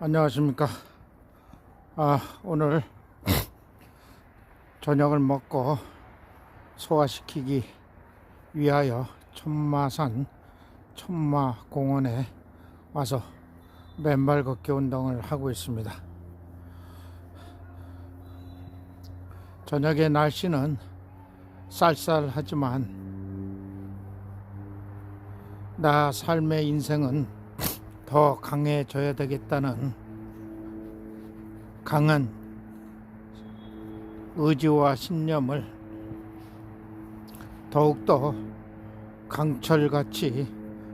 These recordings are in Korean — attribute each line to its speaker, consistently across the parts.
Speaker 1: 안녕하십니까. 오늘 저녁을 먹고 소화시키기 위하여 천마산 천마공원에 와서 맨발 걷기 운동을 하고 있습니다. 저녁에 날씨는 쌀쌀하지만 나 삶의 인생은 더 강해져야 되겠다는 강한 의지와 신념을 더욱더 강철같이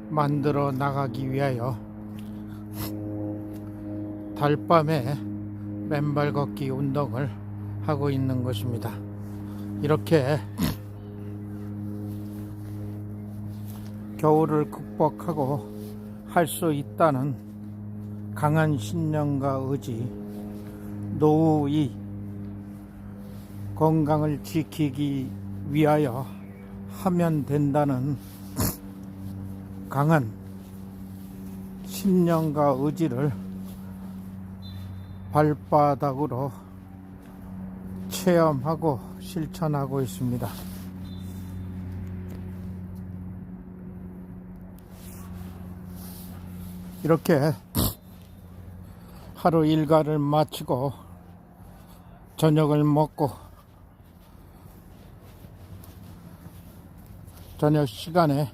Speaker 1: 만들어 나가기 위하여 달밤에 맨발 걷기 운동을 하고 있는 것입니다. 이렇게 겨울을 극복하고 할 수 있다는 강한 신념과 의지, 노후의 건강을 지키기 위하여 하면 된다는 강한 신념과 의지를 발바닥으로 체험하고 실천하고 있습니다. 이렇게 하루 일과를 마치고 저녁을 먹고 저녁 시간에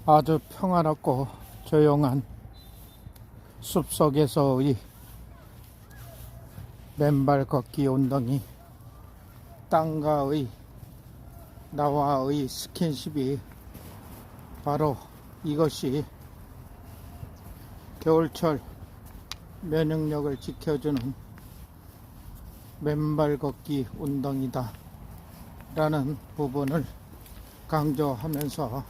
Speaker 1: 아주 평화롭고 조용한 숲속에서의 맨발 걷기 운동이 땅과의 나와의 스킨십이 바로 이것이 겨울철 면역력을 지켜주는 맨발 걷기 운동이다 라는 부분을 강조하면서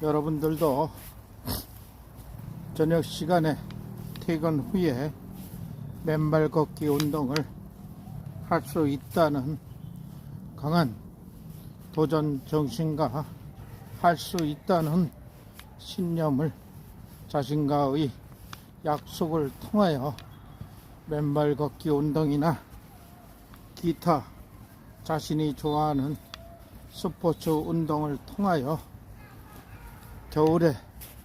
Speaker 1: 여러분들도 저녁 시간에 퇴근 후에 맨발 걷기 운동을 할 수 있다는 강한 도전 정신과 할 수 있다는 신념을 자신과의 약속을 통하여 맨발 걷기 운동이나 기타 자신이 좋아하는 스포츠 운동을 통하여 겨울에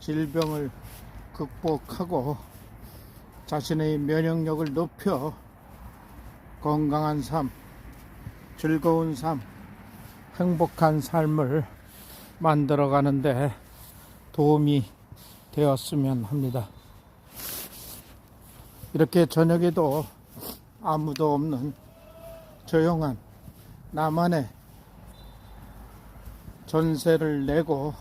Speaker 1: 질병을 극복하고 자신의 면역력을 높여 건강한 삶, 즐거운 삶, 행복한 삶을 만들어가는데 도움이 되었으면 합니다. 이렇게 저녁에도 아무도 없는 조용한 나만의 전세를 내고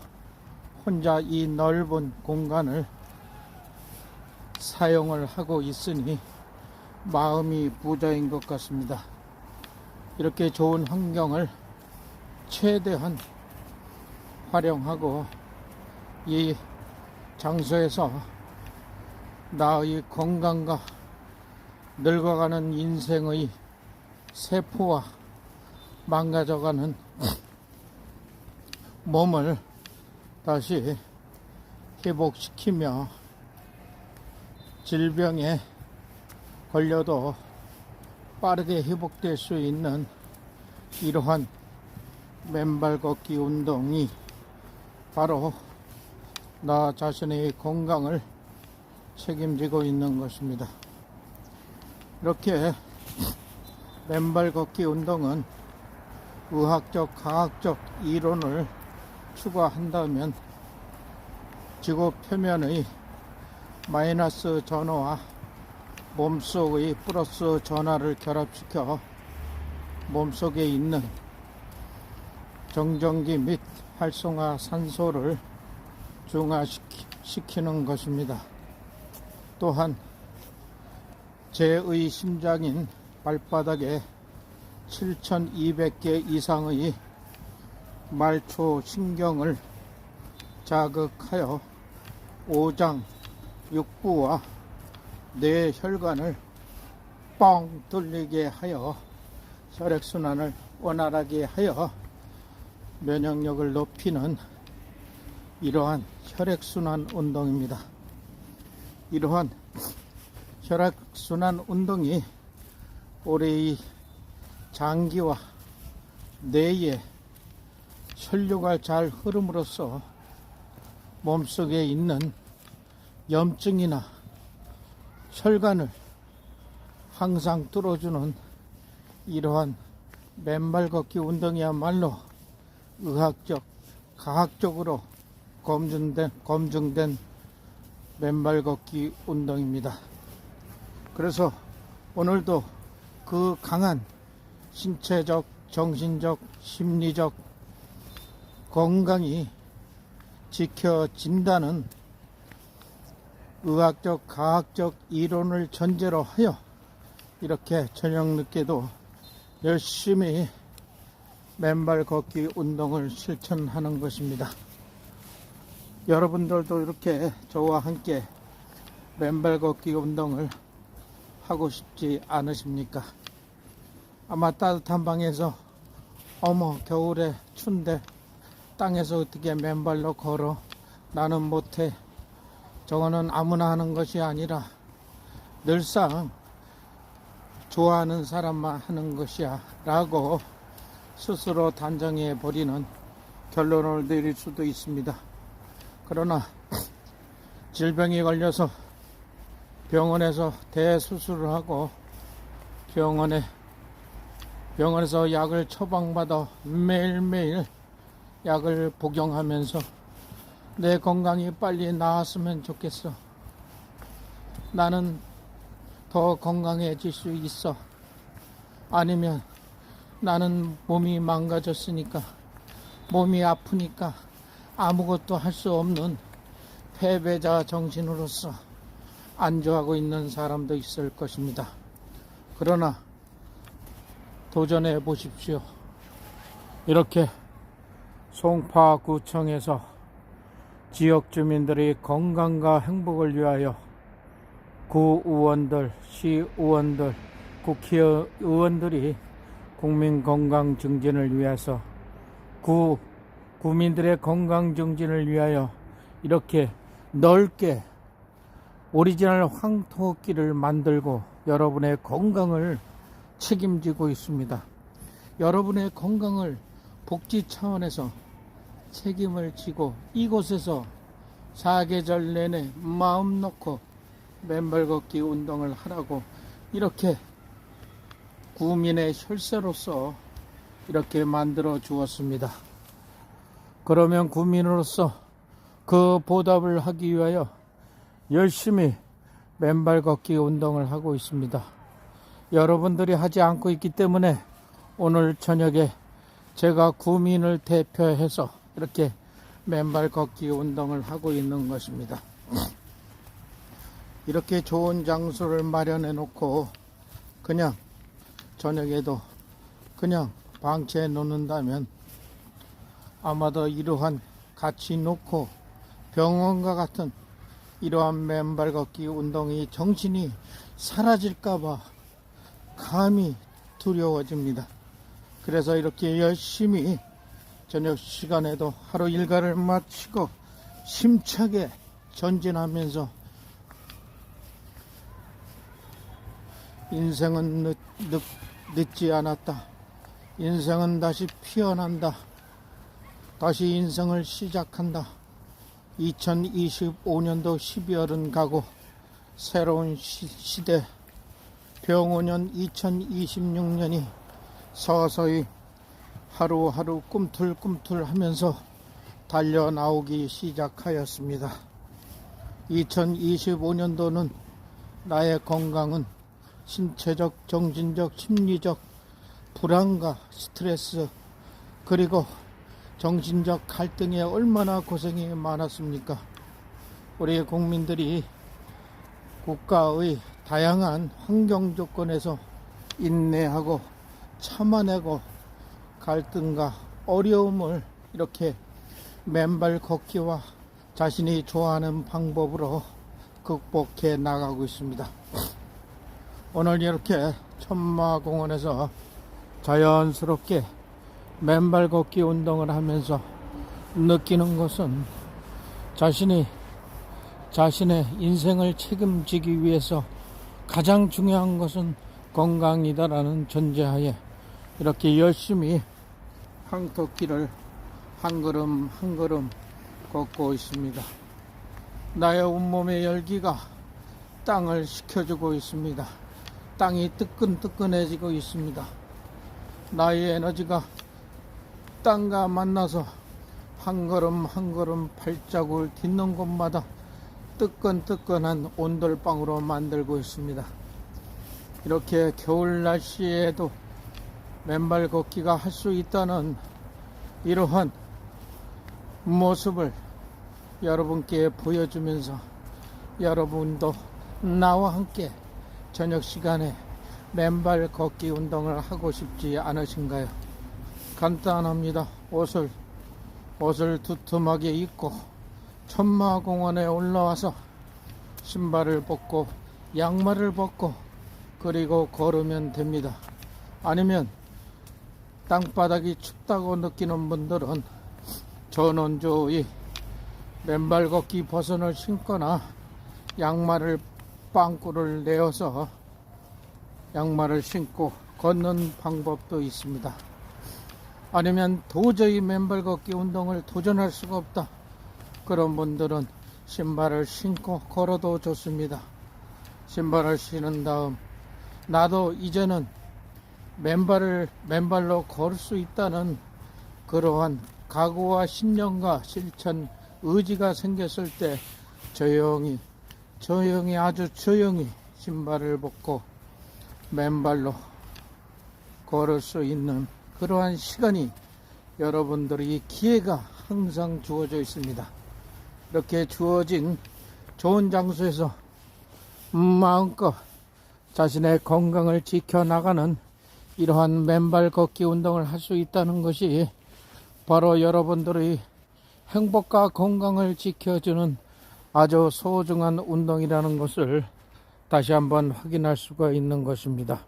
Speaker 1: 혼자 이 넓은 공간을 사용을 하고 있으니 마음이 부자인 것 같습니다. 이렇게 좋은 환경을 최대한 활용하고 이 장소에서 나의 건강과 늙어가는 인생의 세포와 망가져가는 몸을 다시 회복시키며 질병에 걸려도 빠르게 회복될 수 있는 이러한 맨발 걷기 운동이 바로 나 자신의 건강을 책임지고 있는 것입니다. 이렇게 맨발 걷기 운동은 의학적, 과학적 이론을 추가한다면 지구 표면의 마이너스 전하와 몸속의 플러스 전하를 결합시켜 몸속에 있는 정전기 및 활성화 산소를 중화시키는 것입니다. 또한 제의 심장인 발바닥에 7,200개 이상의 말초 신경을 자극하여 오장, 육부와 뇌혈관을 뻥 뚫리게 하여 혈액순환을 원활하게 하여 면역력을 높이는 이러한 혈액순환 운동입니다. 이러한 혈액순환 운동이 우리 장기와 뇌에 혈류가 잘 흐름으로써 몸속에 있는 염증이나 혈관을 항상 뚫어주는 이러한 맨발 걷기 운동이야말로 의학적, 과학적으로 검증된 맨발 걷기 운동입니다. 그래서 오늘도 그 강한 신체적, 정신적, 심리적 건강이 지켜진다는 의학적, 과학적 이론을 전제로 하여 이렇게 저녁 늦게도 열심히 맨발 걷기 운동을 실천하는 것입니다. 여러분들도 이렇게 저와 함께 맨발 걷기 운동을 하고 싶지 않으십니까? 아마 따뜻한 방에서 어머 겨울에 춘데 땅에서 어떻게 맨발로 걸어? 나는 못해. 저거는 아무나 하는 것이 아니라 늘상 좋아하는 사람만 하는 것이야 라고 스스로 단정해 버리는 결론을 내릴 수도 있습니다. 그러나 질병이 걸려서 병원에서 대수술을 하고 병원에서 약을 처방받아 매일매일 약을 복용하면서 내 건강이 빨리 나았으면 좋겠어. 나는 더 건강해질 수 있어. 아니면 나는 몸이 망가졌으니까, 몸이 아프니까 아무것도 할 수 없는 패배자 정신으로서 안주하고 있는 사람도 있을 것입니다. 그러나 도전해 보십시오. 이렇게 송파구청에서 지역 주민들의 건강과 행복을 위하여 구의원들, 시의원들, 국회의원들이 국민 건강 증진을 위해서 구민들의 건강 증진을 위하여 이렇게 넓게 오리지널 황토끼를 만들고 여러분의 건강을 책임지고 있습니다. 여러분의 건강을 복지 차원에서 책임을 지고 이곳에서 사계절 내내 마음 놓고 맨발 걷기 운동을 하라고 이렇게 구민의 혈세로서 이렇게 만들어 주었습니다. 그러면 구민으로서 그 보답을 하기 위하여 열심히 맨발 걷기 운동을 하고 있습니다. 여러분들이 하지 않고 있기 때문에 오늘 저녁에 제가 구민을 대표해서 이렇게 맨발 걷기 운동을 하고 있는 것입니다. 이렇게 좋은 장소를 마련해 놓고 그냥 저녁에도 그냥 방치해 놓는다면 아마도 이러한 같이 놓고 병원과 같은 이러한 맨발 걷기 운동이 정신이 사라질까봐 감히 두려워집니다. 그래서 이렇게 열심히 저녁 시간에도 하루 일과를 마치고 힘차게 전진하면서 인생은 늦지 않았다. 인생은 다시 피어난다. 다시 인생을 시작한다. 2025년도 12월은 가고 새로운 시대 병오년 2026년이 서서히 하루하루 꿈틀꿈틀 하면서 달려나오기 시작하였습니다. 2025년도는 나의 건강은 신체적, 정신적, 심리적 불안과 스트레스 그리고 정신적 갈등에 얼마나 고생이 많았습니까? 우리 국민들이 국가의 다양한 환경 조건에서 인내하고 참아내고 갈등과 어려움을 이렇게 맨발 걷기와 자신이 좋아하는 방법으로 극복해 나가고 있습니다. 오늘 이렇게 천마공원에서 자연스럽게 맨발 걷기 운동을 하면서 느끼는 것은 자신이 자신의 인생을 책임지기 위해서 가장 중요한 것은 건강이다라는 전제하에 이렇게 열심히 황토길을 한 걸음 한 걸음 걷고 있습니다. 나의 온몸의 열기가 땅을 식혀주고 있습니다. 땅이 뜨끈뜨끈해지고 있습니다. 나의 에너지가 땅과 만나서 한 걸음 한 걸음 발자국을 딛는 곳마다 뜨끈뜨끈한 온돌방으로 만들고 있습니다. 이렇게 겨울 날씨에도 맨발 걷기가 할 수 있다는 이러한 모습을 여러분께 보여주면서 여러분도 나와 함께 저녁 시간에 맨발 걷기 운동을 하고 싶지 않으신가요? 간단합니다. 옷을 두툼하게 입고 천마공원에 올라와서 신발을 벗고 양말을 벗고 그리고 걸으면 됩니다. 아니면 땅바닥이 춥다고 느끼는 분들은 전원주의 맨발 걷기 버선을 신거나 양말을 빵꾸를 내어서 양말을 신고 걷는 방법도 있습니다. 아니면 도저히 맨발 걷기 운동을 도전할 수가 없다, 그런 분들은 신발을 신고 걸어도 좋습니다. 신발을 신은 다음 나도 이제는 맨발로 걸을 수 있다는 그러한 각오와 신념과 실천, 의지가 생겼을 때 조용히 아주 조용히 신발을 벗고 맨발로 걸을 수 있는 그러한 시간이 여러분들이 기회가 항상 주어져 있습니다. 이렇게 주어진 좋은 장소에서 마음껏 자신의 건강을 지켜나가는 이러한 맨발 걷기 운동을 할 수 있다는 것이 바로 여러분들의 행복과 건강을 지켜주는 아주 소중한 운동이라는 것을 다시 한번 확인할 수가 있는 것입니다.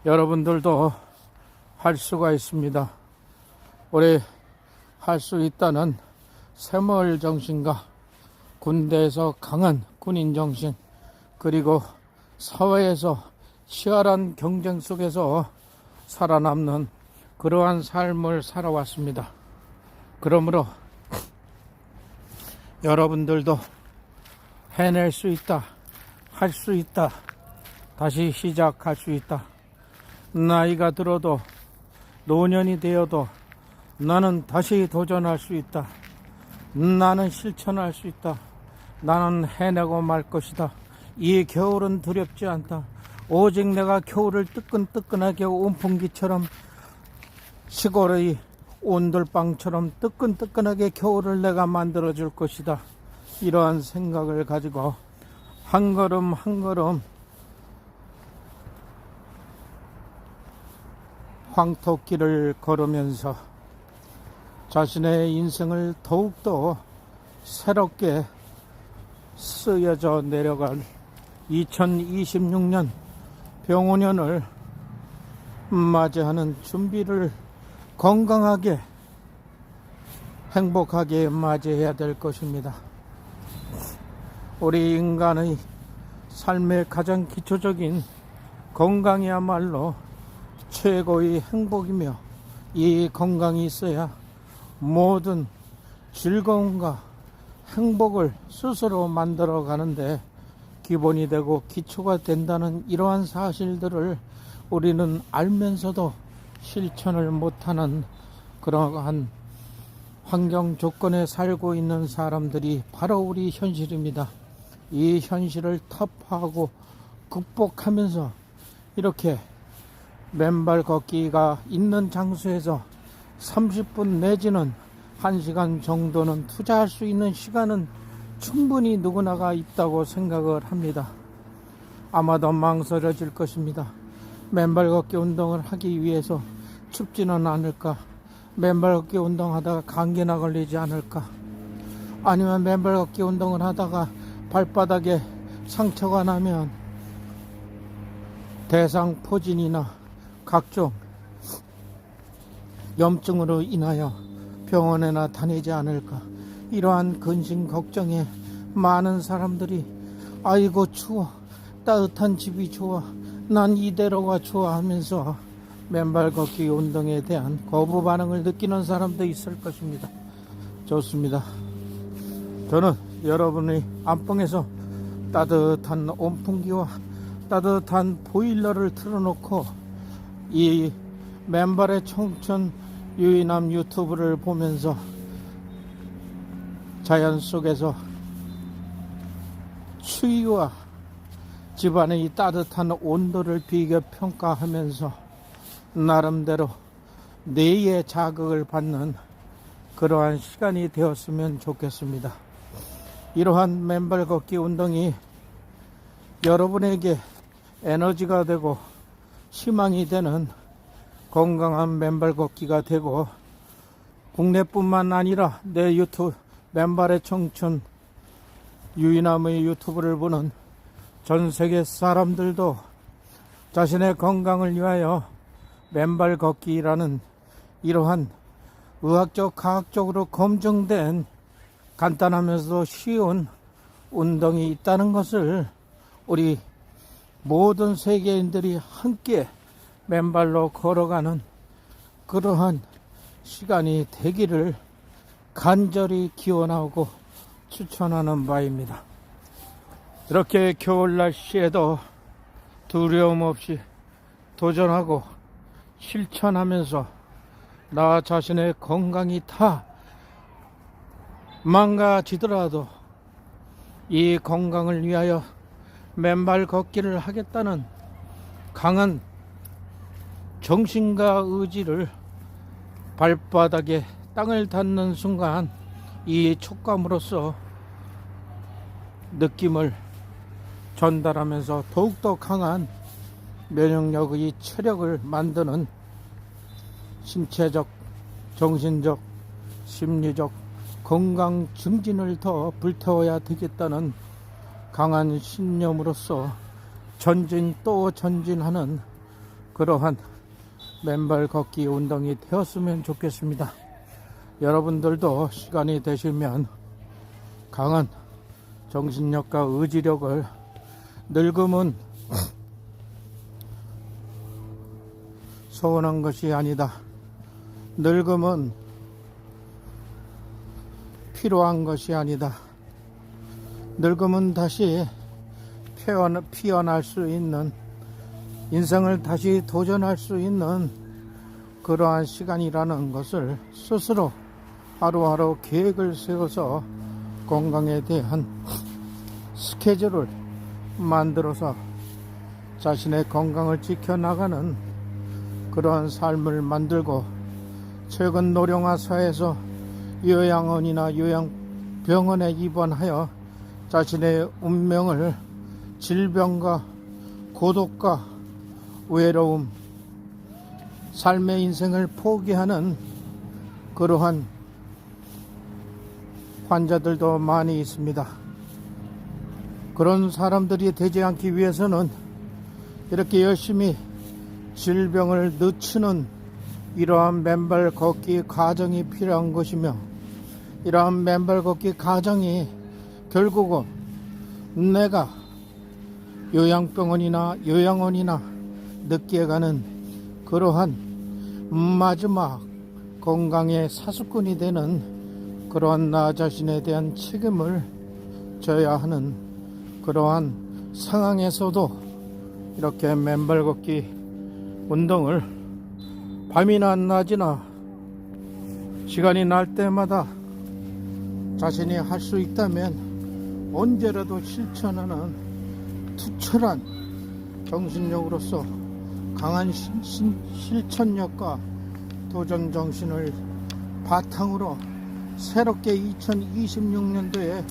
Speaker 1: 여러분들도 할 수가 있습니다. 우리 할 수 있다는 새마을 정신과 군대에서 강한 군인 정신, 그리고 사회에서 치열한 경쟁 속에서 살아남는 그러한 삶을 살아왔습니다. 그러므로 여러분들도 해낼 수 있다, 할 수 있다, 다시 시작할 수 있다. 나이가 들어도 노년이 되어도 나는 다시 도전할 수 있다. 나는 실천할 수 있다. 나는 해내고 말 것이다. 이 겨울은 두렵지 않다. 오직 내가 겨울을 뜨끈뜨끈하게 온풍기처럼 시골의 온돌방처럼 뜨끈뜨끈하게 겨울을 내가 만들어 줄 것이다. 이러한 생각을 가지고 한 걸음 한 걸음 황토길을 걸으면서 자신의 인생을 더욱더 새롭게 쓰여져 내려갈 2026년 병오년을 맞이하는 준비를 건강하게 행복하게 맞이해야 될 것입니다. 우리 인간의 삶의 가장 기초적인 건강이야말로 최고의 행복이며, 이 건강이 있어야 모든 즐거움과 행복을 스스로 만들어 가는데 기본이 되고 기초가 된다는 이러한 사실들을 우리는 알면서도 실천을 못하는 그러한 환경 조건에 살고 있는 사람들이 바로 우리 현실입니다. 이 현실을 타파하고 극복하면서 이렇게 맨발 걷기가 있는 장소에서 30분 내지는 1시간 정도는 투자할 수 있는 시간은 충분히 누구나가 있다고 생각을 합니다. 아마도 망설여질 것입니다. 맨발 걷기 운동을 하기 위해서 춥지는 않을까? 맨발 걷기 운동하다가 감기나 걸리지 않을까? 아니면 맨발 걷기 운동을 하다가 발바닥에 상처가 나면 대상포진이나 각종 염증으로 인하여 병원에나 다니지 않을까? 이러한 근심 걱정에 많은 사람들이 아이고 추워, 따뜻한 집이 좋아, 난 이대로가 좋아 하면서 맨발 걷기 운동에 대한 거부 반응을 느끼는 사람도 있을 것입니다. 좋습니다. 저는 여러분의 안방에서 따뜻한 온풍기와 따뜻한 보일러를 틀어놓고 이 맨발의 청춘 유이남 유튜브를 보면서 자연 속에서 추위와 집안의 이 따뜻한 온도를 비교 평가하면서 나름대로 뇌의 자극을 받는 그러한 시간이 되었으면 좋겠습니다. 이러한 맨발 걷기 운동이 여러분에게 에너지가 되고 희망이 되는 건강한 맨발 걷기가 되고, 국내뿐만 아니라 내 유튜브 맨발의 청춘 유이남의 유튜브를 보는 전 세계 사람들도 자신의 건강을 위하여 맨발 걷기라는 이러한 의학적 과학적으로 검증된 간단하면서도 쉬운 운동이 있다는 것을 우리 모든 세계인들이 함께 맨발로 걸어가는 그러한 시간이 되기를 간절히 기원하고 추천하는 바입니다. 이렇게 겨울 날씨에도 두려움 없이 도전하고 실천하면서 나 자신의 건강이 다 망가지더라도 이 건강을 위하여 맨발 걷기를 하겠다는 강한 정신과 의지를 발바닥에 땅을 닿는 순간 이 촉감으로써 느낌을 전달하면서 더욱더 강한 면역력의 체력을 만드는 신체적, 정신적, 심리적 건강 증진을 더 불태워야 되겠다는 강한 신념으로서 전진 또 전진하는 그러한 맨발 걷기 운동이 되었으면 좋겠습니다. 여러분들도 시간이 되시면 강한 정신력과 의지력을, 늙음은 서운한 것이 아니다. 늙음은 필요한 것이 아니다. 늙음은 다시 피어날 수 있는, 인생을 다시 도전할 수 있는 그러한 시간이라는 것을 스스로 하루하루 계획을 세워서 건강에 대한 스케줄을 만들어서 자신의 건강을 지켜나가는 그러한 삶을 만들고, 최근 노령화사에서 요양원이나 요양병원에 입원하여 자신의 운명을 질병과 고독과 외로움, 삶의 인생을 포기하는 그러한 환자들도 많이 있습니다. 그런 사람들이 되지 않기 위해서는 이렇게 열심히 질병을 늦추는 이러한 맨발 걷기 과정이 필요한 것이며, 이러한 맨발 걷기 과정이 결국은 내가 요양병원이나 요양원이나 늦게 가는 그러한 마지막 건강의 사수꾼이 되는 그러한 나 자신에 대한 책임을 져야 하는 그러한 상황에서도 이렇게 맨발 걷기 운동을 밤이나 낮이나 시간이 날 때마다 자신이 할 수 있다면 언제라도 실천하는 투철한 정신력으로서 강한 실천력과 도전 정신을 바탕으로 새롭게 2026년도에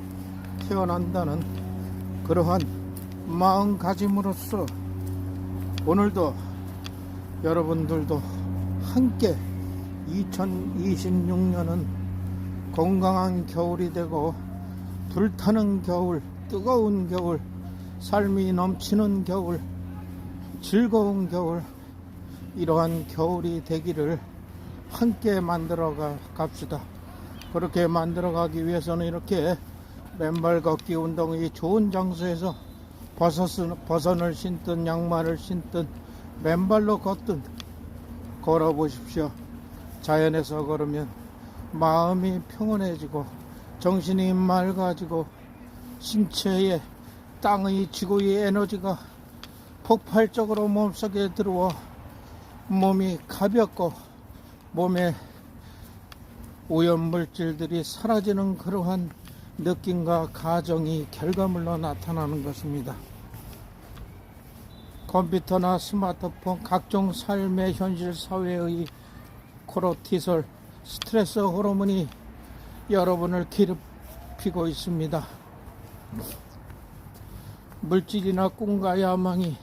Speaker 1: 태어난다는 그러한 마음가짐으로써 오늘도 여러분들도 함께 2026년은 건강한 겨울이 되고 불타는 겨울, 뜨거운 겨울, 삶이 넘치는 겨울, 즐거운 겨울, 이러한 겨울이 되기를 함께 만들어 갑시다. 그렇게 만들어 가기 위해서는 이렇게 맨발 걷기 운동이 좋은 장소에서 버선을 신든 양말을 신든 맨발로 걷든 걸어 보십시오. 자연에서 걸으면 마음이 평온해지고 정신이 맑아지고 신체에 땅의 지구의 에너지가 폭발적으로 몸속에 들어와 몸이 가볍고 몸에 오염물질들이 사라지는 그러한 느낌과 가정이 결과물로 나타나는 것입니다. 컴퓨터나 스마트폰, 각종 삶의 현실 사회의 코르티솔, 스트레스 호르몬이 여러분을 괴롭히고 있습니다. 물질이나 꿈과 야망이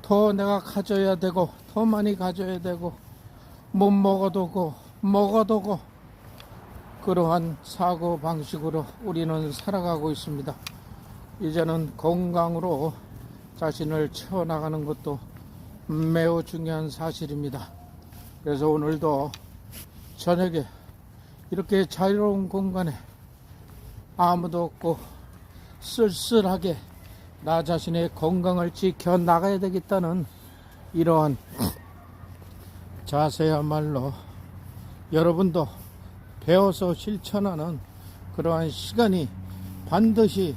Speaker 1: 더 내가 가져야 되고 더 많이 가져야 되고 못 먹어두고 그러한 사고 방식으로 우리는 살아가고 있습니다. 이제는 건강으로 자신을 채워나가는 것도 매우 중요한 사실입니다. 그래서 오늘도 저녁에 이렇게 자유로운 공간에 아무도 없고 쓸쓸하게 나 자신의 건강을 지켜나가야 되겠다는 이러한 자세야말로 여러분도 배워서 실천하는 그러한 시간이 반드시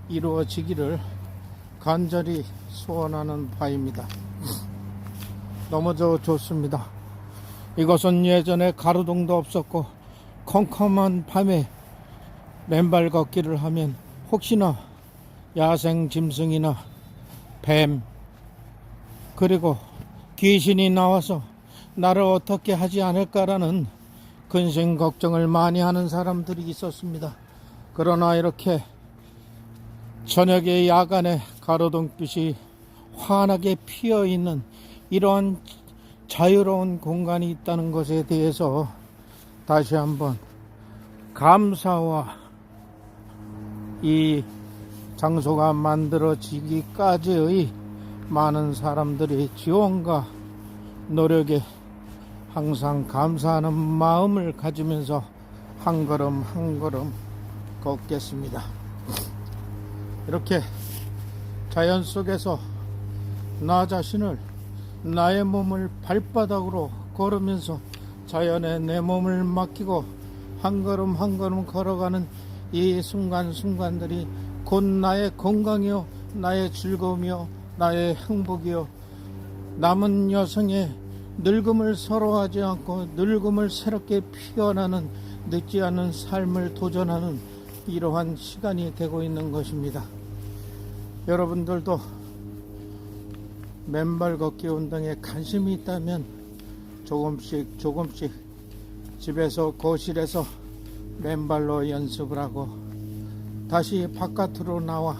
Speaker 1: 이루어지기를 간절히 소원하는 바입니다. 너무 좋습니다. 이곳은 예전에 가로등도 없었고 컴컴한 밤에 맨발 걷기를 하면 혹시나 야생 짐승이나 뱀 그리고 귀신이 나와서 나를 어떻게 하지 않을까라는 근심 걱정을 많이 하는 사람들이 있었습니다. 그러나 이렇게 저녁에 야간에 가로등빛이 환하게 피어있는 이러한 자유로운 공간이 있다는 것에 대해서 다시 한번 감사와 이 장소가 만들어지기까지의 많은 사람들의 지원과 노력에 항상 감사하는 마음을 가지면서 한 걸음 한 걸음 걷겠습니다. 이렇게 자연 속에서 나 자신을 나의 몸을 발바닥으로 걸으면서 자연에 내 몸을 맡기고 한 걸음 한 걸음 걸어가는 이 순간순간들이 곧 나의 건강이요 나의 즐거움이요 나의 행복이요 남은 여성의 늙음을 서러워하지 않고 늙음을 새롭게 피어나는 늦지 않은 삶을 도전하는 이러한 시간이 되고 있는 것입니다. 여러분들도 맨발 걷기 운동에 관심이 있다면 조금씩 집에서 거실에서 맨발로 연습을 하고 다시 바깥으로 나와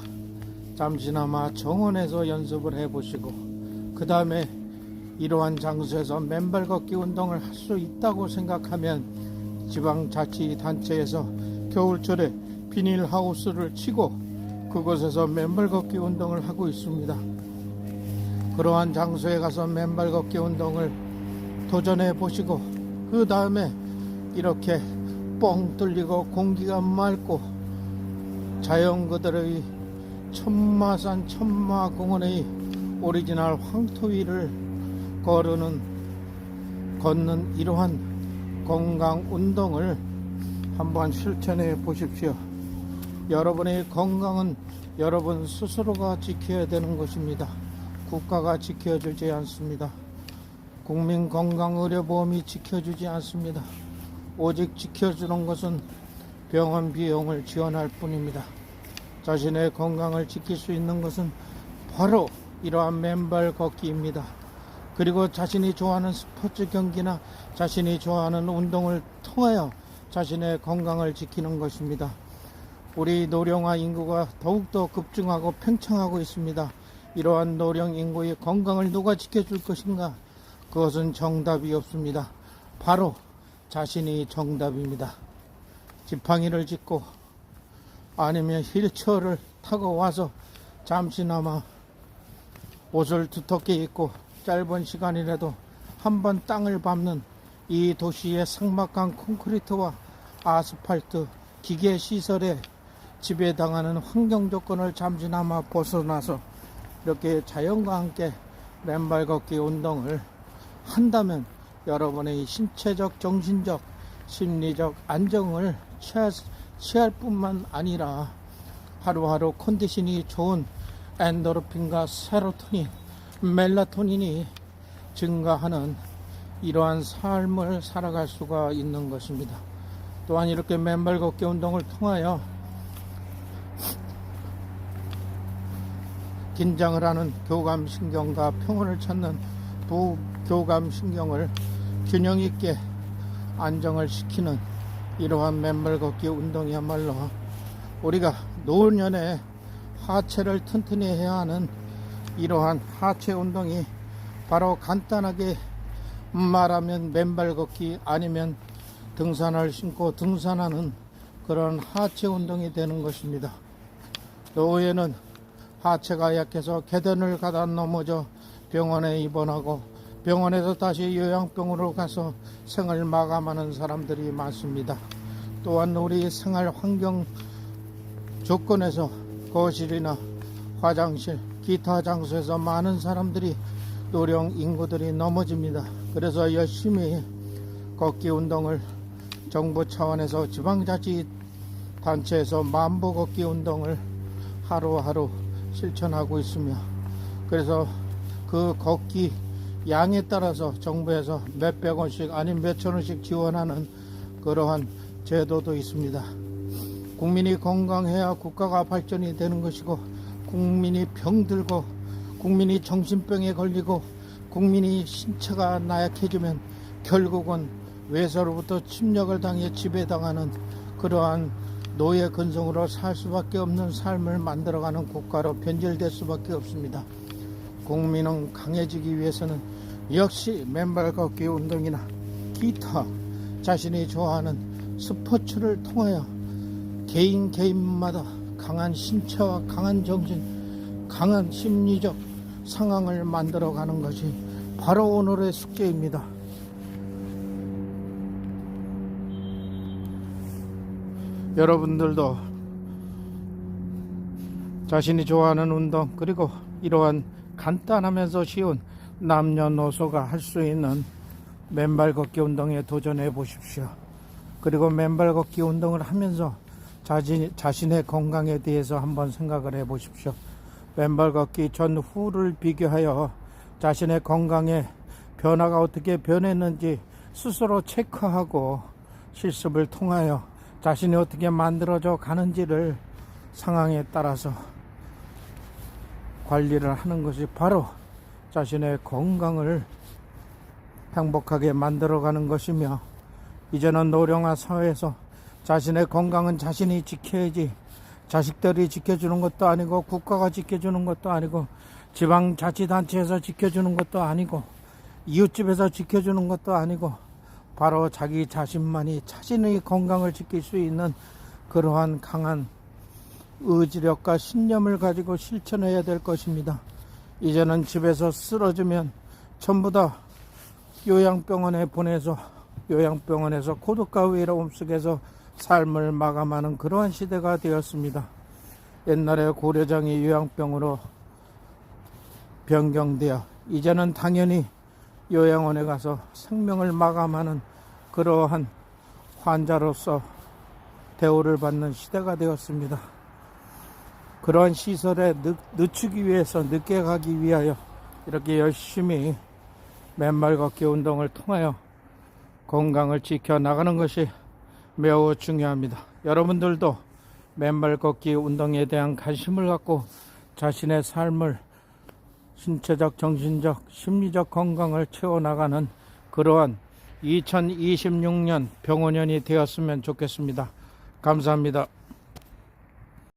Speaker 1: 잠시나마 정원에서 연습을 해보시고 그 다음에 이러한 장소에서 맨발 걷기 운동을 할 수 있다고 생각하면 지방자치단체에서 겨울철에 비닐하우스를 치고 그곳에서 맨발 걷기 운동을 하고 있습니다. 그러한 장소에 가서 맨발 걷기 운동을 도전해 보시고 그 다음에 이렇게 뻥 뚫리고 공기가 맑고 자연 그대로의 천마산 천마공원의 오리지널 황토 위를 걷는 이러한 건강 운동을 한번 실천해 보십시오. 여러분의 건강은 여러분 스스로가 지켜야 되는 것입니다. 국가가 지켜주지 않습니다. 국민건강의료보험이 지켜주지 않습니다. 오직 지켜주는 것은 병원 비용을 지원할 뿐입니다. 자신의 건강을 지킬 수 있는 것은 바로 이러한 맨발 걷기입니다. 그리고 자신이 좋아하는 스포츠 경기나 자신이 좋아하는 운동을 통하여 자신의 건강을 지키는 것입니다. 우리 노령화 인구가 더욱더 급증하고 팽창하고 있습니다. 이러한 노령 인구의 건강을 누가 지켜줄 것인가? 그것은 정답이 없습니다. 바로 자신이 정답입니다. 지팡이를 짚고 아니면 휠체어를 타고 와서 잠시나마 옷을 두텁게 입고 짧은 시간이라도 한번 땅을 밟는 이 도시의 삭막한 콘크리트와 아스팔트, 기계 시설에 지배당하는 환경 조건을 잠시나마 벗어나서 이렇게 자연과 함께 맨발 걷기 운동을 한다면 여러분의 신체적, 정신적, 심리적 안정을 취할 뿐만 아니라 하루하루 컨디션이 좋은 엔도르핀과 세로토닌, 멜라토닌이 증가하는 이러한 삶을 살아갈 수가 있는 것입니다. 또한 이렇게 맨발 걷기 운동을 통하여 긴장을 하는 교감신경과 평온을 찾는 부교감신경을 균형 있게 안정을 시키는 이러한 맨발 걷기 운동이야말로 우리가 노년에 하체를 튼튼히 해야 하는 이러한 하체 운동이 바로 간단하게 말하면 맨발 걷기 아니면 등산을 신고 등산하는 그런 하체 운동이 되는 것입니다. 노후에는 하체가 약해서 계단을 가다 넘어져 병원에 입원하고 병원에서 다시 요양병원으로 가서 생을 마감하는 사람들이 많습니다. 또한 우리 생활 환경 조건에서 거실이나 화장실, 기타 장소에서 많은 사람들이 노령 인구들이 넘어집니다. 그래서 열심히 걷기 운동을 정부 차원에서 지방자치단체에서 만보 걷기 운동을 하루하루 실천하고 있으며 그래서 그 걷기 양에 따라서 정부에서 몇백 원씩 아니면 몇천 원씩 지원하는 그러한 제도도 있습니다. 국민이 건강해야 국가가 발전이 되는 것이고 국민이 병들고 국민이 정신병에 걸리고 국민이 신체가 나약해지면 결국은 외서로부터 침략을 당해 지배당하는 그러한 노예 근성으로 살 수밖에 없는 삶을 만들어가는 국가로 변질될 수밖에 없습니다. 국민은 강해지기 위해서는 역시 맨발 걷기 운동이나 기타 자신이 좋아하는 스포츠를 통하여 개인마다 강한 신체와 강한 정신, 강한 심리적 상황을 만들어가는 것이 바로 오늘의 숙제입니다. 여러분들도 자신이 좋아하는 운동 그리고 이러한 간단하면서 쉬운 남녀노소가 할 수 있는 맨발 걷기 운동에 도전해 보십시오. 그리고 맨발 걷기 운동을 하면서 자신의 건강에 대해서 한번 생각을 해 보십시오. 맨발 걷기 전후를 비교하여 자신의 건강에 변화가 어떻게 변했는지 스스로 체크하고 실습을 통하여 자신이 어떻게 만들어져 가는지를 상황에 따라서 관리를 하는 것이 바로 자신의 건강을 행복하게 만들어가는 것이며 이제는 노령화 사회에서 자신의 건강은 자신이 지켜야지 자식들이 지켜주는 것도 아니고 국가가 지켜주는 것도 아니고 지방자치단체에서 지켜주는 것도 아니고 이웃집에서 지켜주는 것도 아니고 바로 자기 자신만이 자신의 건강을 지킬 수 있는 그러한 강한 의지력과 신념을 가지고 실천해야 될 것입니다. 이제는 집에서 쓰러지면 전부 다 요양병원에 보내서 요양병원에서 고독과 외로움 속에서 삶을 마감하는 그러한 시대가 되었습니다. 옛날에 고려장이 요양병으로 변경되어 이제는 당연히 요양원에 가서 생명을 마감하는 그러한 환자로서 대우를 받는 시대가 되었습니다. 그러한 시설에 늦추기 위해서 늦게 가기 위하여 이렇게 열심히 맨발 걷기 운동을 통하여 건강을 지켜나가는 것이 매우 중요합니다. 여러분들도 맨발 걷기 운동에 대한 관심을 갖고 자신의 삶을 신체적, 정신적, 심리적 건강을 채워나가는 그러한 2026년 병원년이 되었으면 좋겠습니다. 감사합니다.